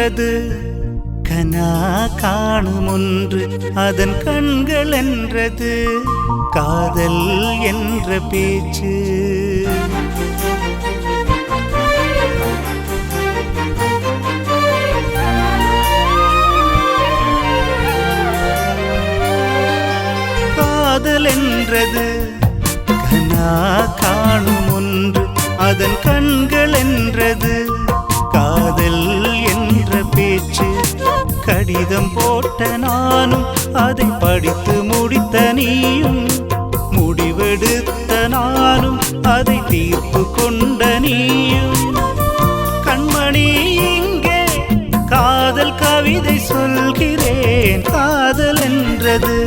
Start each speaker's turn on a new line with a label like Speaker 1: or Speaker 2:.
Speaker 1: என்றது கனா காணும் ஒன்று அதன் கண்கள் என்றது காதல் என்ற பேச்சு. காதல் என்றது கனா காணும் ஒன்று அதன் கண்கள் என்றது காதல் என்ற பேச்சு. கடிதம் போட்ட நானும் அதை படித்து முடித்த நீயும் முடிவெடுத்த நானும் அதை தீர்ப்பு கொண்ட நீயும். கண்மணி இங்கே காதல் கவிதை சொல்கிறேன். காதல் என்றது